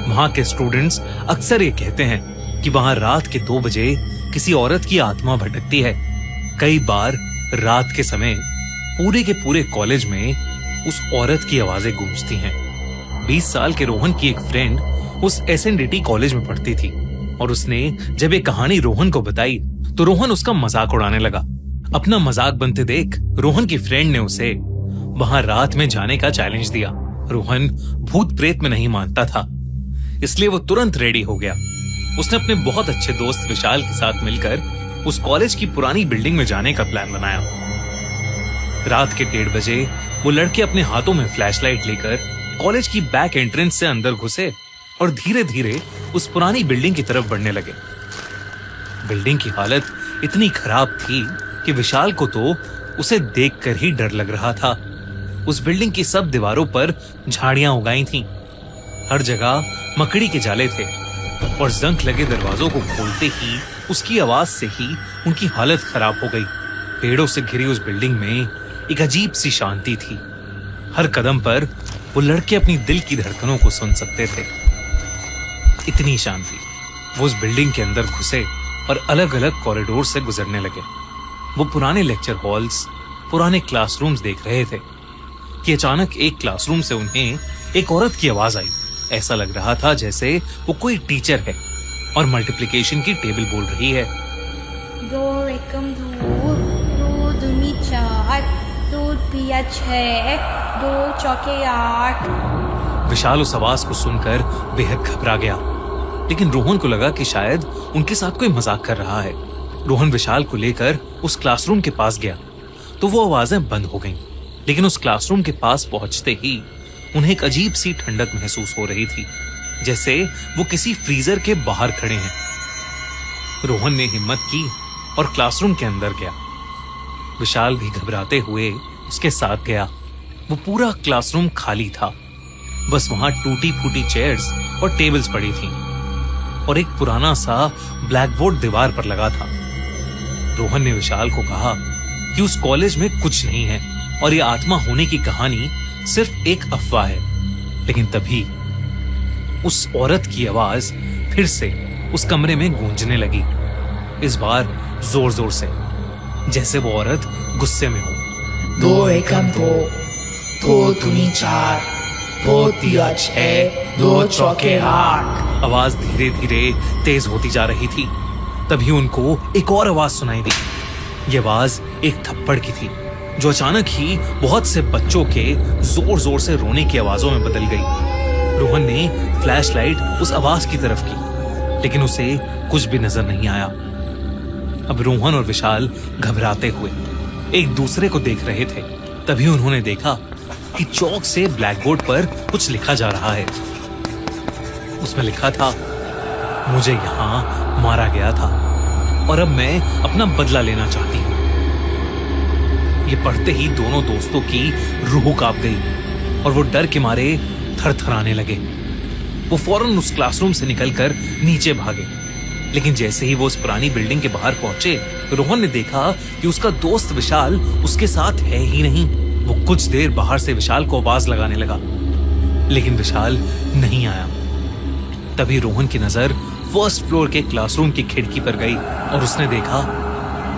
वहां के स्टूडेंट्स अक्सर ये कहते हैं कि वहां रात के 2 बजे किसी औरत की आत्मा भटकती है। कई बार रात के समय पूरे के पूरे कॉलेज में उस औरत की आवाजें गूंजती हैं। 20 साल के रोहन की एक फ्रेंड उस SNDT कॉलेज में पढ़ती थी और उसने जब ये कहानी रोहन को बताई तो रोहन उसका मजाक उड़ाने लगा। अपना मजाक बनते देख रोहन की फ्रेंड ने उसे वहां रात में जाने का चैलेंज दिया। रोहन भूत प्रेत में नहीं मानता था, इसलिए वो तुरंत रेडी हो गया। उसने अपने बहुत अच्छे दोस्त विशाल के साथ मिलकर उस कॉलेज की पुरानी बिल्डिंग में जाने का प्लान बनाया। रात के 1:30 बजे वो लड़के अपने हाथों में फ्लैशलाइट लेकर कॉलेज की बैक एंट्रेंस से अंदर घुसे और धीरे धीरे उस पुरानी बिल्डिंग की तरफ बढ़ने लगे। बिल्डिंग की हालत इतनी खराब थी कि विशाल को तो उसे देखकर ही डर लग रहा था। उस बिल्डिंग की सब दीवारों पर झाड़ियां उगाई थीं। हर जगह मकड़ी के जाले थे और जंग लगे दरवाजों को खोलते ही उसकी आवाज से ही उनकी हालत खराब हो गई। पेड़ों से घिरी उस बिल्डिंग में एक अजीब सी शांति थी। हर कदम पर वो लड़के अपनी दिल की धड़कनों को सुन सकते थे। इतनी शांति। वो उस बिल्डिंग के अंदर घुसे और अलग अलग कॉरिडोर से गुजरने लगे। वो पुराने लेक्चर हॉल्स, पुराने क्लासरूम्स देख रहे थे कि अचानक एक क्लासरूम से उन्हें एक औरत की आवाज आई। ऐसा लग रहा था जैसे वो कोई टीचर है और मल्टीप्लिकेशन की टेबल बोल रही है। 2 एकम 2, 2 दूनी 4, 2 तिया 6, 2 चौके 8। विशाल उस आवाज को सुनकर बेहद घबरा गया, लेकिन रोहन को लगा कि शायद उनके साथ कोई मजाक कर रहा है। रोहन विशाल को लेकर उस क्लासरूम के पास गया तो वो आवाजें बंद हो गईं, लेकिन उस क्लासरूम के पास पहुंचते ही उन्हें एक अजीब सी ठंडक महसूस हो रही थी, जैसे वो किसी फ्रीजर के बाहर खड़े हैं। रोहन ने हिम्मत की और क्लासरूम के अंदर गया। विशाल भी घबराते हुए उसके साथ गया। वो पूरा क्लासरूम खाली था, बस वहां टूटी फूटी चेयर्स और टेबल्स पड़ी थीं और एक पुराना सा ब्लैक बोर्ड दीवार पर लगा था। रोहन ने विशाल को कहा कि उस कॉलेज में कुछ नहीं है और ये आत्मा होने की कहानी सिर्फ एक अफवाह है। लेकिन तभी उस औरत की आवाज फिर से उस कमरे में गूंजने लगी, इस बार जोर जोर से, जैसे वो औरत गुस्से में हो। 2 एकम 2, 2 दूनी 4, 2 तिया 6, 2 चौके 8। आवाज धीरे धीरे तेज होती जा रही थी। तभी उनको एक और आवाज सुनाई दी। ये आवाज एक थप्पड़ की थी जो अचानक ही बहुत से बच्चों के जोर जोर से रोने की आवाजों में बदल गई। रोहन ने फ्लैशलाइट उस आवाज की तरफ की, लेकिन उसे कुछ भी नजर नहीं आया। अब रोहन और विशाल घबराते हुए एक दूसरे को देख रहे थे। तभी उन्होंने देखा कि चौक से ब्लैक बोर्ड पर कुछ लिखा जा रहा है। उसमें लिखा था, मुझे यहां मारा गया था और अब मैं अपना बदला लेना चाहती हूं। ये पढ़ते ही दोनों दोस्तों की रूह कांप गई और वो डर के मारे थरथराने लगे। वो फौरन उस क्लासरूम से निकलकर नीचे भागे, लेकिन जैसे ही वो उस पुरानी बिल्डिंग के बाहर पहुंचे, रोहन ने देखा कि उसका दोस्त विशाल उसके साथ है ही नहीं। वो कुछ देर बाहर से विशाल को आवाज लगाने लगा, लेकिन विशाल नहीं आया। तभी रोहन की नजर फर्स्ट फ्लोर के क्लासरूम की खिड़की पर गई और उसने देखा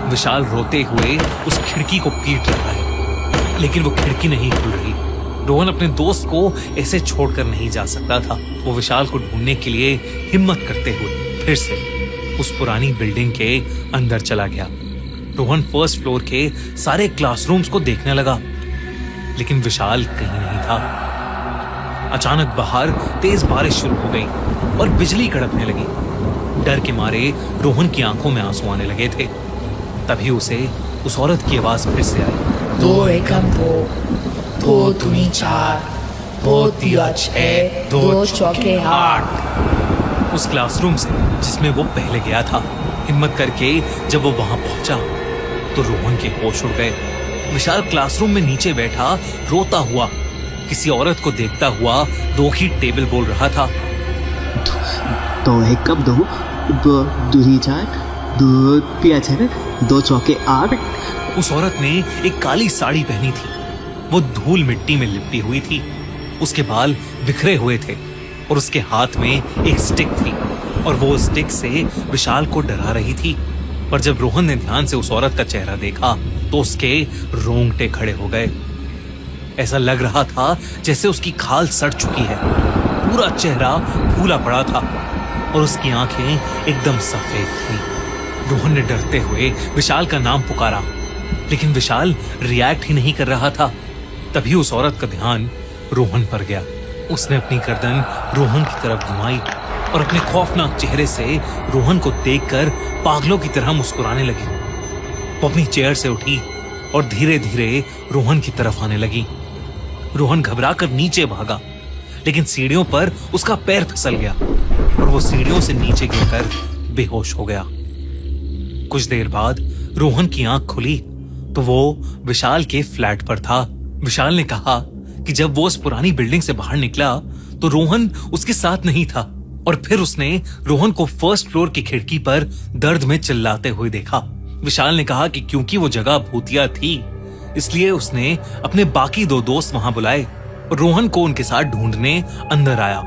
विशाल रोते हुए उस खिड़की को पीट रहा है, लेकिन वो खिड़की नहीं खुल रही। रोहन अपने दोस्त को ऐसे छोड़कर नहीं जा सकता था। वो विशाल को ढूंढने के लिए हिम्मत करते हुए फिर से उस पुरानी बिल्डिंग के अंदर चला गया। रोहन फर्स्ट फ्लोर के सारे क्लासरूम्स को देखने लगा, लेकिन विशाल कहीं नहीं था। अचानक बाहर तेज बारिश शुरू हो गई और बिजली कड़कने लगी। डर के मारे रोहन की आंखों में आंसू आने लगे थे। तभी उसे उस औरत की आवाज फिर से आई। 2 एकम 2, 2 दूनी 4, 2 तिया 6, 2 चौके 8। उस क्लासरूम से जिसमें वो पहले गया था, हिम्मत करके जब वो वहां पहुंचा तो रोहन के होश उड़ गए। विशाल क्लासरूम में नीचे बैठा रोता हुआ किसी औरत को देखता हुआ 2 की टेबल बोल रहा था। 2 एकम 2, 2 दूनी 4, 2 तिया 6, 2 चौके 8। उस औरत ने एक काली साड़ी पहनी थी। वो धूल मिट्टी में लिपटी हुई थी। उसके बाल बिखरे हुए थे और उसके हाथ में एक स्टिक थी और वो स्टिक से विशाल को डरा रही थी। पर जब रोहन ने ध्यान से उस औरत का चेहरा देखा तो उसके रोंगटे खड़े हो गए। ऐसा लग रहा था जैसे उसकी खाल सड़ चुकी है, पूरा चेहरा फूला पड़ा था और उसकी आंखें एकदम सफेद थी। रोहन ने डरते हुए विशाल का नाम पुकारा, लेकिन विशाल रिएक्ट ही नहीं कर रहा था। तभी उस औरत का ध्यान रोहन पर गया। उसने अपनी गर्दन रोहन की तरफ घुमाई और अपने खौफनाक चेहरे से रोहन को देखकर पागलों की तरह मुस्कुराने लगी। वो अपनी चेयर से उठी और धीरे धीरे रोहन की तरफ आने लगी। रोहन घबराकर नीचे भागा, लेकिन सीढ़ियों पर उसका पैर फिसल गया और वो सीढ़ियों से नीचे गिरकर बेहोश हो गया। कुछ देर बाद रोहन की आंख खुली तो वो विशाल के फ्लैट पर था। विशाल ने कहा कि जब वो उस पुरानी बिल्डिंग से बाहर निकला तो रोहन उसके साथ नहीं था और फिर उसने रोहन को फर्स्ट फ्लोर की खिड़की पर दर्द में चिल्लाते हुए देखा। विशाल ने कहा कि क्योंकि वो जगह भूतिया थी इसलिए उसने अपने बाकी 2 दोस्त वहां बुलाए और रोहन को उनके साथ ढूंढने अंदर आया।